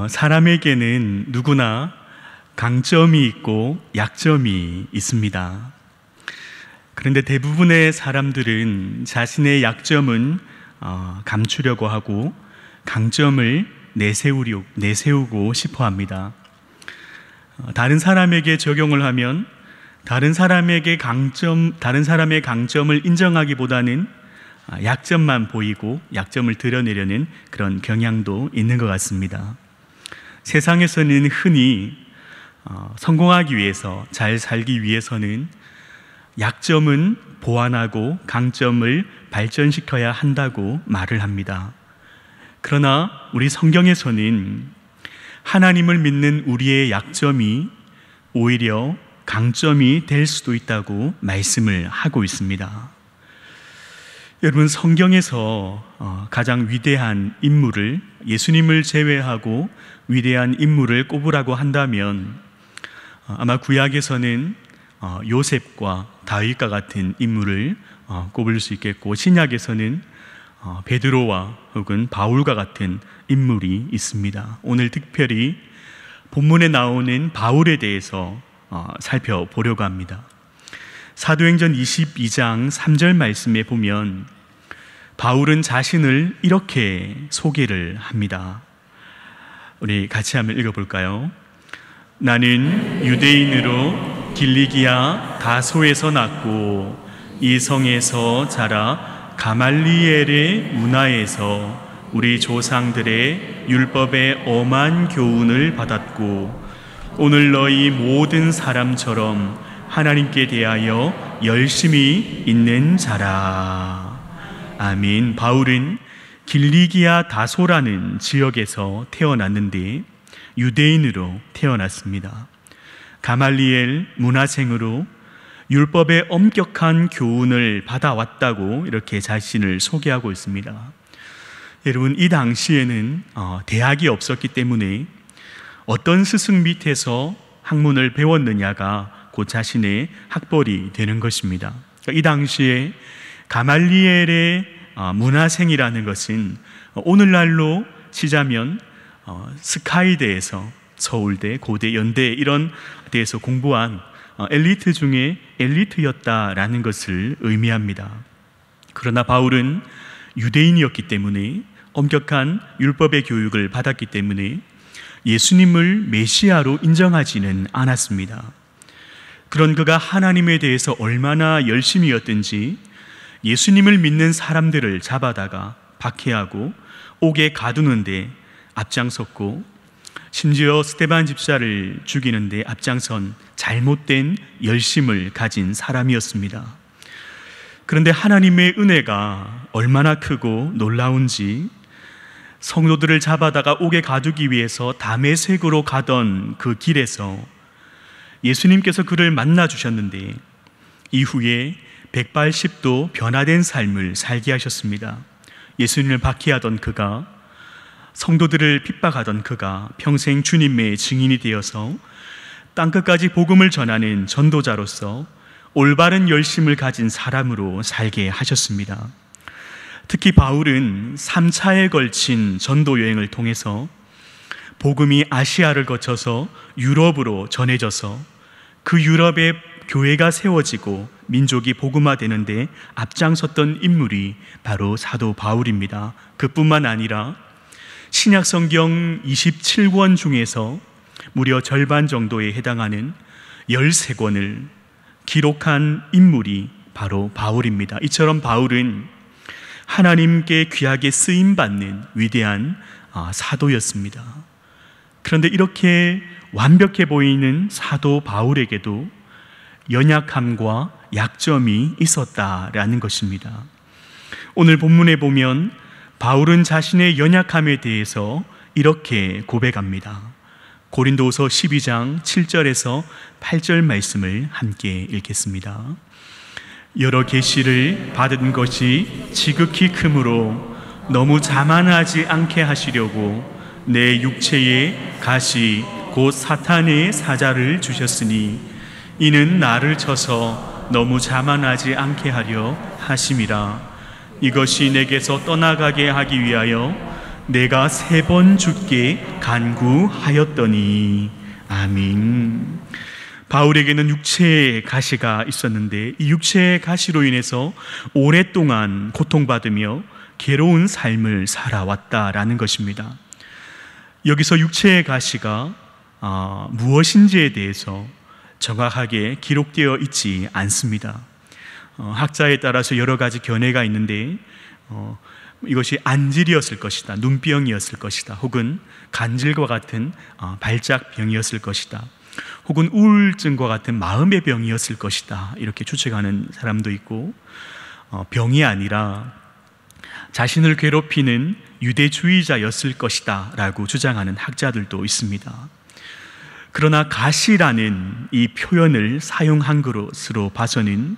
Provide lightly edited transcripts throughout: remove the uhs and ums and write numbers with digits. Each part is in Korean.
사람에게는 누구나 강점이 있고 약점이 있습니다. 그런데 대부분의 사람들은 자신의 약점은 감추려고 하고 강점을 내세우고 싶어 합니다. 다른 사람에게 적용을 하면 다른 사람의 강점을 인정하기보다는 약점만 보이고 약점을 드러내려는 그런 경향도 있는 것 같습니다. 세상에서는 흔히 성공하기 위해서, 잘 살기 위해서는 약점은 보완하고 강점을 발전시켜야 한다고 말을 합니다. 그러나 우리 성경에서는 하나님을 믿는 우리의 약점이 오히려 강점이 될 수도 있다고 말씀을 하고 있습니다. 여러분, 성경에서 가장 위대한 인물을, 예수님을 제외하고 위대한 인물을 꼽으라고 한다면 아마 구약에서는 요셉과 다윗과 같은 인물을 꼽을 수 있겠고, 신약에서는 베드로와 혹은 바울과 같은 인물이 있습니다. 오늘 특별히 본문에 나오는 바울에 대해서 살펴보려고 합니다. 사도행전 22장 3절 말씀에 보면 바울은 자신을 이렇게 소개를 합니다. 우리 같이 한번 읽어볼까요? 나는 유대인으로 길리기아 다소에서 났고 이 성에서 자라 가말리엘의 문화에서 우리 조상들의 율법의 엄한 교훈을 받았고 오늘 너희 모든 사람처럼 하나님께 대하여 열심히 있는 자라. 아멘. 바울은 길리기아 다소라는 지역에서 태어났는데 유대인으로 태어났습니다. 가말리엘 문화생으로 율법의 엄격한 교훈을 받아왔다고 이렇게 자신을 소개하고 있습니다. 여러분, 이 당시에는 대학이 없었기 때문에 어떤 스승 밑에서 학문을 배웠느냐가 곧 자신의 학벌이 되는 것입니다. 이 당시에 가말리엘의 문화생이라는 것은 오늘날로 치자면 스카이대에서, 서울대, 고대, 연대 이런 데에서 공부한 엘리트 중에 엘리트였다라는 것을 의미합니다. 그러나 바울은 유대인이었기 때문에, 엄격한 율법의 교육을 받았기 때문에 예수님을 메시아로 인정하지는 않았습니다. 그런 그가 하나님에 대해서 얼마나 열심이었든지 예수님을 믿는 사람들을 잡아다가 박해하고 옥에 가두는데 앞장섰고, 심지어 스데반 집사를 죽이는데 앞장선 잘못된 열심을 가진 사람이었습니다. 그런데 하나님의 은혜가 얼마나 크고 놀라운지 성도들을 잡아다가 옥에 가두기 위해서 다메섹으로 가던 그 길에서 예수님께서 그를 만나 주셨는데 이후에 180도 변화된 삶을 살게 하셨습니다. 예수님을 박해하던 그가, 성도들을 핍박하던 그가 평생 주님의 증인이 되어서 땅끝까지 복음을 전하는 전도자로서 올바른 열심을 가진 사람으로 살게 하셨습니다. 특히 바울은 3차에 걸친 전도 여행을 통해서 복음이 아시아를 거쳐서 유럽으로 전해져서 그 유럽에 교회가 세워지고 민족이 복음화되는데 앞장섰던 인물이 바로 사도 바울입니다. 그뿐만 아니라 신약 성경 27권 중에서 무려 절반 정도에 해당하는 13권을 기록한 인물이 바로 바울입니다. 이처럼 바울은 하나님께 귀하게 쓰임받는 위대한 사도였습니다. 그런데 이렇게 완벽해 보이는 사도 바울에게도 연약함과 약점이 있었다라는 것입니다. 오늘 본문에 보면 바울은 자신의 연약함에 대해서 이렇게 고백합니다. 고린도후서 12장 7절에서 8절 말씀을 함께 읽겠습니다. 여러 계시를 받은 것이 지극히 크므로 너무 자만하지 않게 하시려고 내 육체에 가시 곧 사탄의 사자를 주셨으니 이는 나를 쳐서 너무 자만하지 않게 하려 하심이라. 이것이 내게서 떠나가게 하기 위하여 내가 3번 주께 간구하였더니. 아멘. 바울에게는 육체의 가시가 있었는데 이 육체의 가시로 인해서 오랫동안 고통받으며 괴로운 삶을 살아왔다라는 것입니다. 여기서 육체의 가시가 무엇인지에 대해서 정확하게 기록되어 있지 않습니다. 학자에 따라서 여러 가지 견해가 있는데 이것이 안질이었을 것이다, 눈병이었을 것이다, 혹은 간질과 같은 발작병이었을 것이다, 혹은 우울증과 같은 마음의 병이었을 것이다, 이렇게 추측하는 사람도 있고, 병이 아니라 자신을 괴롭히는 유대주의자였을 것이다 라고 주장하는 학자들도 있습니다. 그러나 가시라는 이 표현을 사용한 것으로 봐서는,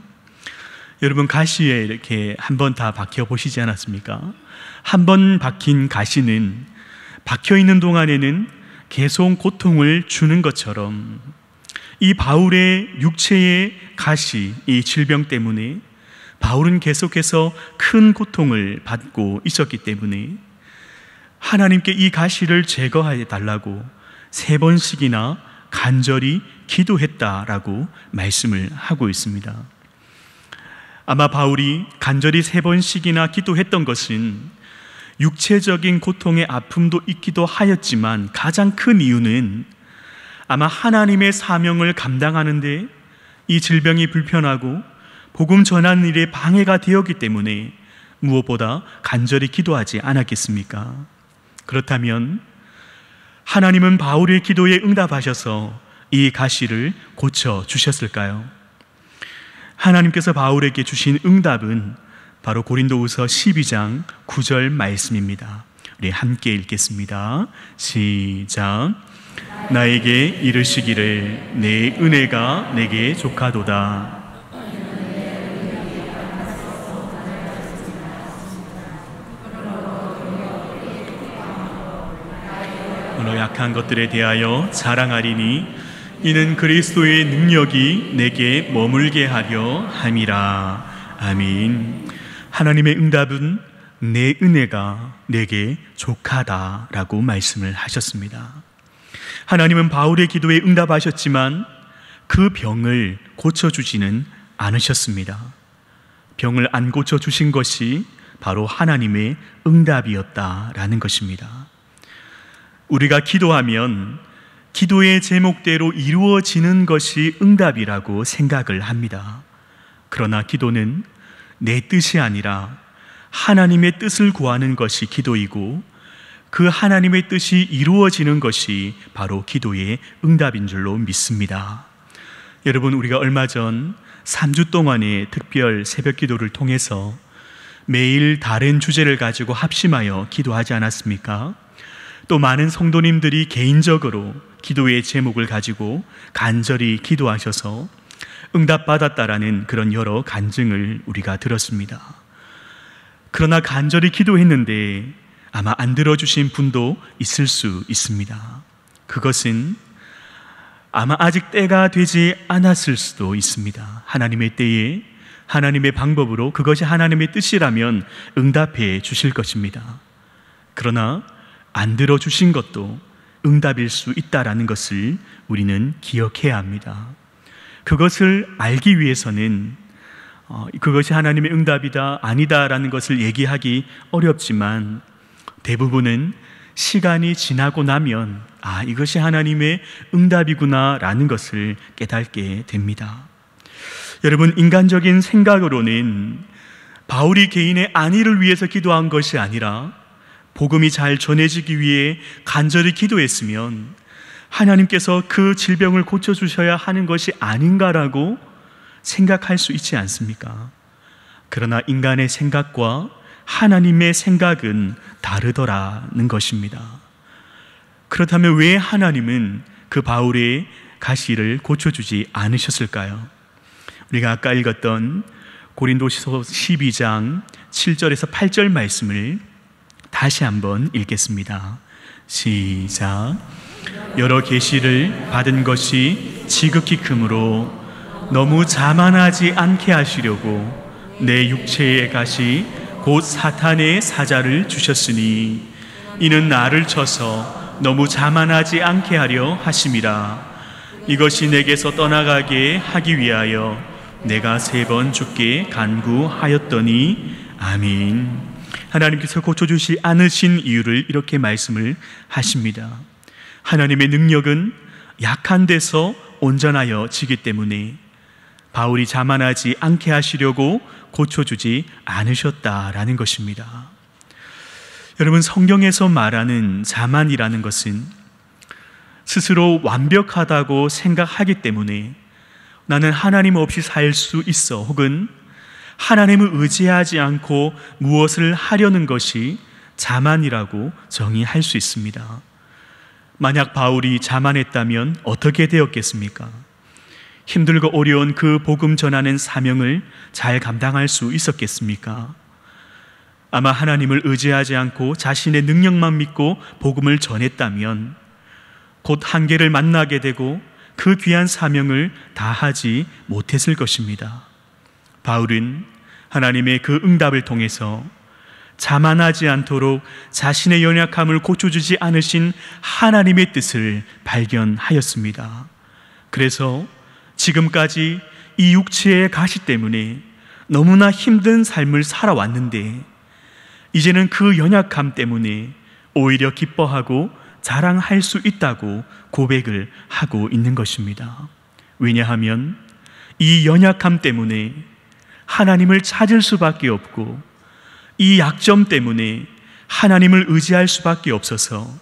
여러분 가시에 이렇게 한 번 다 박혀 보시지 않았습니까? 한 번 박힌 가시는 박혀 있는 동안에는 계속 고통을 주는 것처럼 이 바울의 육체의 가시, 이 질병 때문에 바울은 계속해서 큰 고통을 받고 있었기 때문에 하나님께 이 가시를 제거해 달라고 3번씩이나 간절히 기도했다라고 말씀을 하고 있습니다. 아마 바울이 간절히 3번씩이나 기도했던 것은 육체적인 고통의 아픔도 있기도 하였지만 가장 큰 이유는 아마 하나님의 사명을 감당하는데 이 질병이 불편하고 복음 전하는 일에 방해가 되었기 때문에 무엇보다 간절히 기도하지 않았겠습니까? 그렇다면 하나님은 바울의 기도에 응답하셔서 이 가시를 고쳐주셨을까요? 하나님께서 바울에게 주신 응답은 바로 고린도후서 12장 9절 말씀입니다. 우리 함께 읽겠습니다. 시작. 나에게 이르시기를 내 은혜가 내게 족하도다. 어느 약한 것들에 대하여 자랑하리니 이는 그리스도의 능력이 내게 머물게 하려 함이라. 아멘. 하나님의 응답은 내 은혜가 내게 족하다라고 말씀을 하셨습니다. 하나님은 바울의 기도에 응답하셨지만 그 병을 고쳐주지는 않으셨습니다. 병을 안 고쳐주신 것이 바로 하나님의 응답이었다라는 것입니다. 우리가 기도하면 기도의 제목대로 이루어지는 것이 응답이라고 생각을 합니다. 그러나 기도는 내 뜻이 아니라 하나님의 뜻을 구하는 것이 기도이고 그 하나님의 뜻이 이루어지는 것이 바로 기도의 응답인 줄로 믿습니다. 여러분, 우리가 얼마 전 3주 동안의 특별 새벽 기도를 통해서 매일 다른 주제를 가지고 합심하여 기도하지 않았습니까? 또 많은 성도님들이 개인적으로 기도의 제목을 가지고 간절히 기도하셔서 응답받았다라는 그런 여러 간증을 우리가 들었습니다. 그러나 간절히 기도했는데 아마 안 들어주신 분도 있을 수 있습니다. 그것은 아마 아직 때가 되지 않았을 수도 있습니다. 하나님의 때에 하나님의 방법으로 그것이 하나님의 뜻이라면 응답해 주실 것입니다. 그러나 안 들어주신 것도 응답일 수 있다라는 것을 우리는 기억해야 합니다. 그것을 알기 위해서는 그것이 하나님의 응답이다 아니다라는 것을 얘기하기 어렵지만 대부분은 시간이 지나고 나면 이것이 하나님의 응답이구나 라는 것을 깨닫게 됩니다. 여러분, 인간적인 생각으로는 바울이 개인의 안위를 위해서 기도한 것이 아니라 복음이 잘 전해지기 위해 간절히 기도했으면 하나님께서 그 질병을 고쳐주셔야 하는 것이 아닌가라고 생각할 수 있지 않습니까? 그러나 인간의 생각과 하나님의 생각은 다르더라는 것입니다. 그렇다면 왜 하나님은 그 바울의 가시를 고쳐주지 않으셨을까요? 우리가 아까 읽었던 고린도후서 12장 7절에서 8절 말씀을 다시 한번 읽겠습니다. 시작. 여러 계시를 받은 것이 지극히 크므로 너무 자만하지 않게 하시려고 내 육체의 가시 곧 사탄의 사자를 주셨으니 이는 나를 쳐서 너무 자만하지 않게 하려 하심이라. 이것이 내게서 떠나가게 하기 위하여 내가 3번 주께 간구하였더니 아멘. 하나님께서 고쳐주시 않으신 이유를 이렇게 말씀을 하십니다. 하나님의 능력은 약한 데서 온전하여지기 때문에 바울이 자만하지 않게 하시려고 고쳐주지 않으셨다라는 것입니다. 여러분, 성경에서 말하는 자만이라는 것은 스스로 완벽하다고 생각하기 때문에 나는 하나님 없이 살 수 있어, 혹은 하나님을 의지하지 않고 무엇을 하려는 것이 자만이라고 정의할 수 있습니다. 만약 바울이 자만했다면 어떻게 되었겠습니까? 힘들고 어려운 그 복음 전하는 사명을 잘 감당할 수 있었겠습니까? 아마 하나님을 의지하지 않고 자신의 능력만 믿고 복음을 전했다면 곧 한계를 만나게 되고 그 귀한 사명을 다하지 못했을 것입니다. 바울은 하나님의 그 응답을 통해서 자만하지 않도록 자신의 연약함을 고쳐주지 않으신 하나님의 뜻을 발견하였습니다. 그래서 지금까지 이 육체의 가시 때문에 너무나 힘든 삶을 살아왔는데 이제는 그 연약함 때문에 오히려 기뻐하고 자랑할 수 있다고 고백을 하고 있는 것입니다. 왜냐하면 이 연약함 때문에 하나님을 찾을 수밖에 없고 이 약점 때문에 하나님을 의지할 수밖에 없어서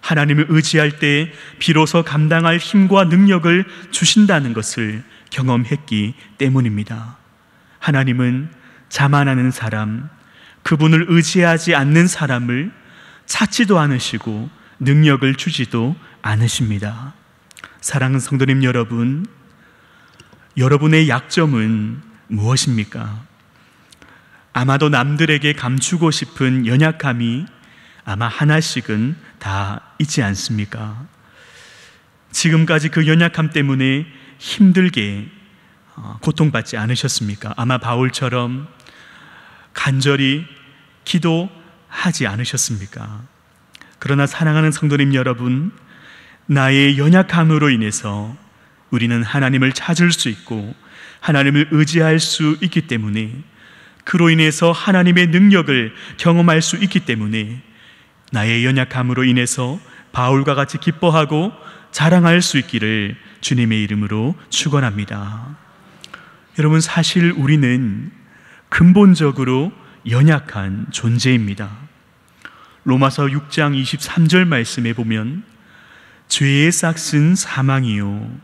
하나님을 의지할 때 비로소 감당할 힘과 능력을 주신다는 것을 경험했기 때문입니다. 하나님은 자만하는 사람, 그분을 의지하지 않는 사람을 찾지도 않으시고 능력을 주지도 않으십니다. 사랑하는 성도님 여러분, 여러분의 약점은 무엇입니까? 아마도 남들에게 감추고 싶은 연약함이 아마 하나씩은 다 있지 않습니까? 지금까지 그 연약함 때문에 힘들게 고통받지 않으셨습니까? 아마 바울처럼 간절히 기도하지 않으셨습니까? 그러나 사랑하는 성도님 여러분, 나의 연약함으로 인해서 우리는 하나님을 찾을 수 있고 하나님을 의지할 수 있기 때문에, 그로 인해서 하나님의 능력을 경험할 수 있기 때문에 나의 연약함으로 인해서 바울과 같이 기뻐하고 자랑할 수 있기를 주님의 이름으로 축원합니다. 여러분, 사실 우리는 근본적으로 연약한 존재입니다. 로마서 6장 23절 말씀에 보면 죄의 싹은 사망이요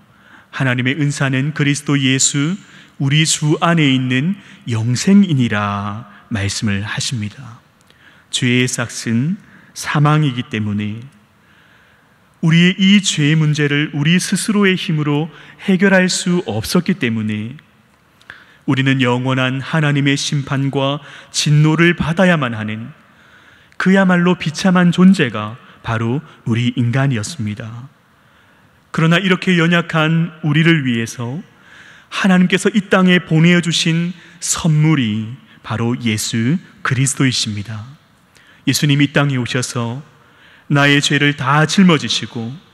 하나님의 은사는 그리스도 예수 우리 주 안에 있는 영생이니라 말씀을 하십니다. 죄의 싹은 사망이기 때문에 우리의 이 죄의 문제를 우리 스스로의 힘으로 해결할 수 없었기 때문에 우리는 영원한 하나님의 심판과 진노를 받아야만 하는 그야말로 비참한 존재가 바로 우리 인간이었습니다. 그러나 이렇게 연약한 우리를 위해서 하나님께서 이 땅에 보내주신 선물이 바로 예수 그리스도이십니다. 예수님이 이 땅에 오셔서 나의 죄를 다 짊어지시고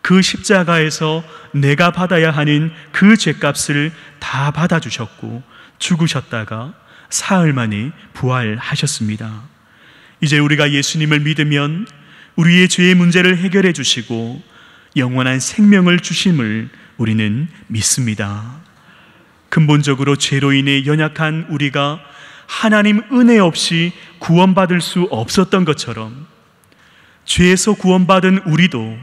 그 십자가에서 내가 받아야 하는 그 죄값을 다 받아주셨고 죽으셨다가 사흘 만에 부활하셨습니다. 이제 우리가 예수님을 믿으면 우리의 죄의 문제를 해결해 주시고 영원한 생명을 주심을 우리는 믿습니다. 근본적으로 죄로 인해 연약한 우리가 하나님 은혜 없이 구원받을 수 없었던 것처럼 죄에서 구원받은 우리도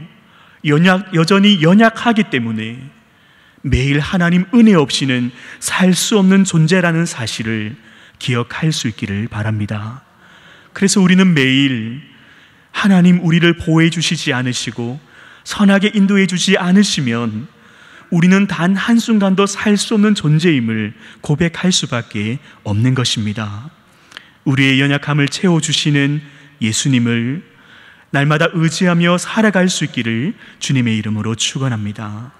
여전히 연약하기 때문에 매일 하나님 은혜 없이는 살 수 없는 존재라는 사실을 기억할 수 있기를 바랍니다. 그래서 우리는 매일 하나님 우리를 보호해 주시지 않으시고 선하게 인도해 주지 않으시면 우리는 단 한순간도 살 수 없는 존재임을 고백할 수밖에 없는 것입니다. 우리의 연약함을 채워주시는 예수님을 날마다 의지하며 살아갈 수 있기를 주님의 이름으로 축원합니다.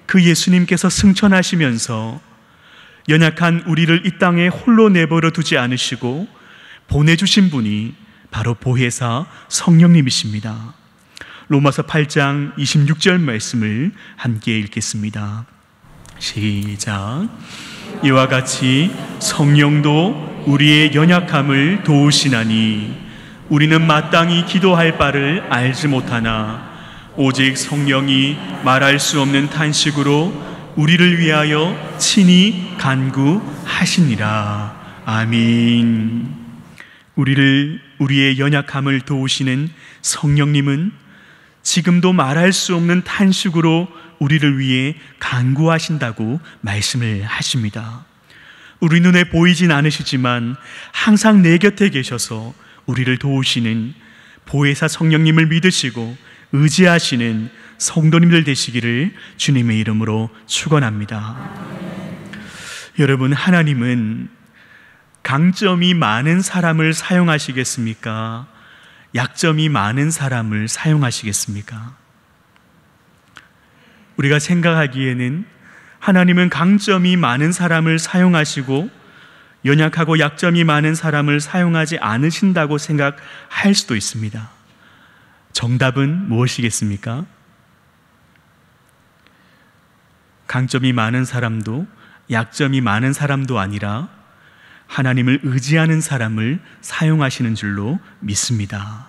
그 예수님께서 승천하시면서 연약한 우리를 이 땅에 홀로 내버려 두지 않으시고 보내주신 분이 바로 보혜사 성령님이십니다. 로마서 8장 26절 말씀을 함께 읽겠습니다. 시작. 이와 같이 성령도 우리의 연약함을 도우시나니 우리는 마땅히 기도할 바를 알지 못하나 오직 성령이 말할 수 없는 탄식으로 우리를 위하여 친히 간구하시니라. 아멘. 우리의 연약함을 도우시는 성령님은 지금도 말할 수 없는 탄식으로 우리를 위해 간구하신다고 말씀을 하십니다. 우리 눈에 보이진 않으시지만 항상 내 곁에 계셔서 우리를 도우시는 보혜사 성령님을 믿으시고 의지하시는 성도님들 되시기를 주님의 이름으로 축원합니다. 여러분, 하나님은 강점이 많은 사람을 사용하시겠습니까? 약점이 많은 사람을 사용하시겠습니까? 우리가 생각하기에는 하나님은 강점이 많은 사람을 사용하시고 연약하고 약점이 많은 사람을 사용하지 않으신다고 생각할 수도 있습니다. 정답은 무엇이겠습니까? 강점이 많은 사람도 약점이 많은 사람도 아니라 하나님을 의지하는 사람을 사용하시는 줄로 믿습니다.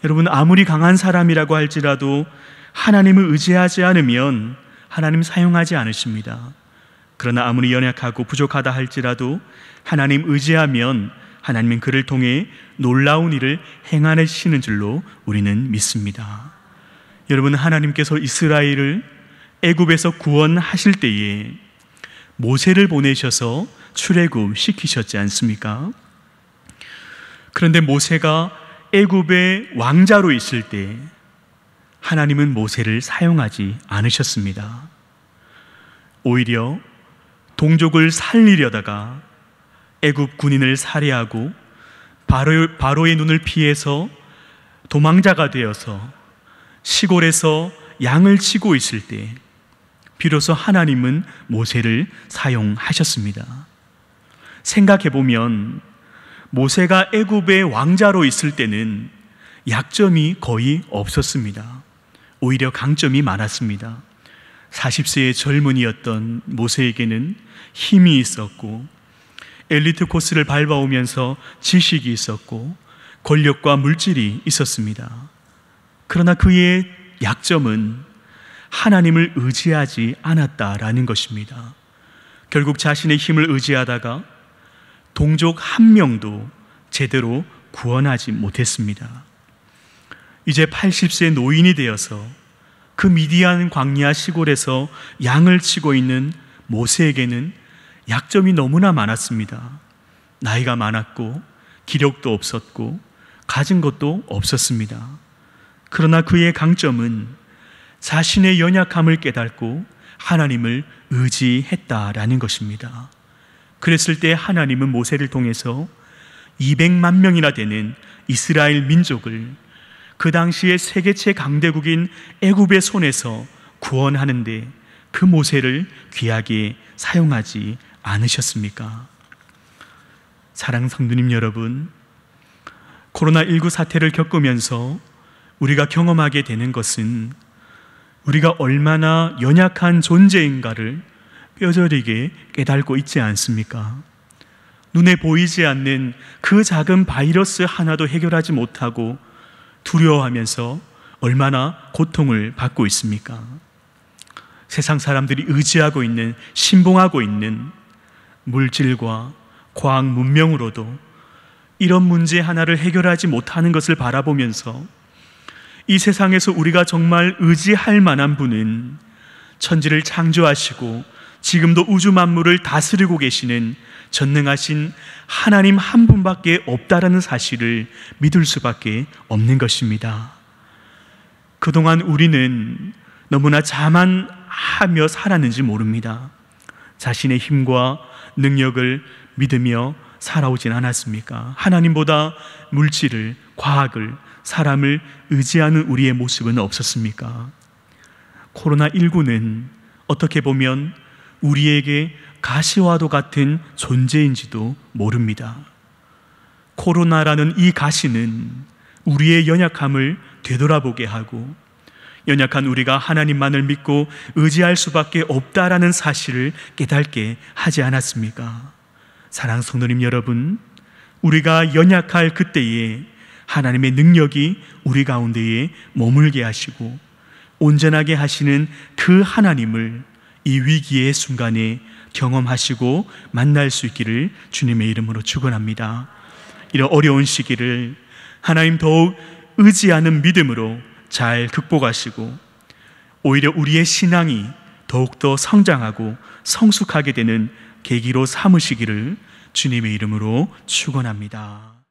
여러분, 아무리 강한 사람이라고 할지라도 하나님을 의지하지 않으면 하나님 사용하지 않으십니다. 그러나 아무리 연약하고 부족하다 할지라도 하나님 의지하면 하나님은 그를 통해 놀라운 일을 행하시는 줄로 우리는 믿습니다. 여러분, 하나님께서 이스라엘을 애굽에서 구원하실 때에 모세를 보내셔서 출애굽 시키셨지 않습니까? 그런데 모세가 애굽의 왕자로 있을 때 하나님은 모세를 사용하지 않으셨습니다. 오히려 동족을 살리려다가 애굽 군인을 살해하고 바로의 눈을 피해서 도망자가 되어서 시골에서 양을 치고 있을 때 비로소 하나님은 모세를 사용하셨습니다. 생각해보면 모세가 애굽의 왕자로 있을 때는 약점이 거의 없었습니다. 오히려 강점이 많았습니다. 40세의 젊은이였던 모세에게는 힘이 있었고 엘리트 코스를 밟아오면서 지식이 있었고 권력과 물질이 있었습니다. 그러나 그의 약점은 하나님을 의지하지 않았다라는 것입니다. 결국 자신의 힘을 의지하다가 동족 한 명도 제대로 구원하지 못했습니다. 이제 80세 노인이 되어서 그 미디안 광야 시골에서 양을 치고 있는 모세에게는 약점이 너무나 많았습니다. 나이가 많았고 기력도 없었고 가진 것도 없었습니다. 그러나 그의 강점은 자신의 연약함을 깨닫고 하나님을 의지했다라는 것입니다. 그랬을 때 하나님은 모세를 통해서 200만 명이나 되는 이스라엘 민족을 그 당시에 세계 최강대국인 애굽의 손에서 구원하는데 그 모세를 귀하게 사용하지 않으셨습니까? 사랑하는 성도님 여러분, 코로나19 사태를 겪으면서 우리가 경험하게 되는 것은 우리가 얼마나 연약한 존재인가를 뼈저리게 깨닫고 있지 않습니까? 눈에 보이지 않는 그 작은 바이러스 하나도 해결하지 못하고 두려워하면서 얼마나 고통을 받고 있습니까? 세상 사람들이 의지하고 있는, 신봉하고 있는 물질과 과학 문명으로도 이런 문제 하나를 해결하지 못하는 것을 바라보면서 이 세상에서 우리가 정말 의지할 만한 분은 천지를 창조하시고 지금도 우주 만물을 다스리고 계시는 전능하신 하나님 한 분밖에 없다라는 사실을 믿을 수밖에 없는 것입니다. 그동안 우리는 너무나 자만하며 살았는지 모릅니다. 자신의 힘과 능력을 믿으며 살아오진 않았습니까? 하나님보다 물질을, 과학을, 사람을 의지하는 우리의 모습은 없었습니까? 코로나19는 어떻게 보면 우리에게 가시와도 같은 존재인지도 모릅니다. 코로나라는 이 가시는 우리의 연약함을 되돌아보게 하고 연약한 우리가 하나님만을 믿고 의지할 수밖에 없다라는 사실을 깨닫게 하지 않았습니까? 사랑하는 성도님 여러분, 우리가 연약할 그때에 하나님의 능력이 우리 가운데에 머물게 하시고 온전하게 하시는 그 하나님을 이 위기의 순간에 경험하시고 만날 수 있기를 주님의 이름으로 축원합니다. 이런 어려운 시기를 하나님 더욱 의지하는 믿음으로 잘 극복하시고 오히려 우리의 신앙이 더욱더 성장하고 성숙하게 되는 계기로 삼으시기를 주님의 이름으로 축원합니다.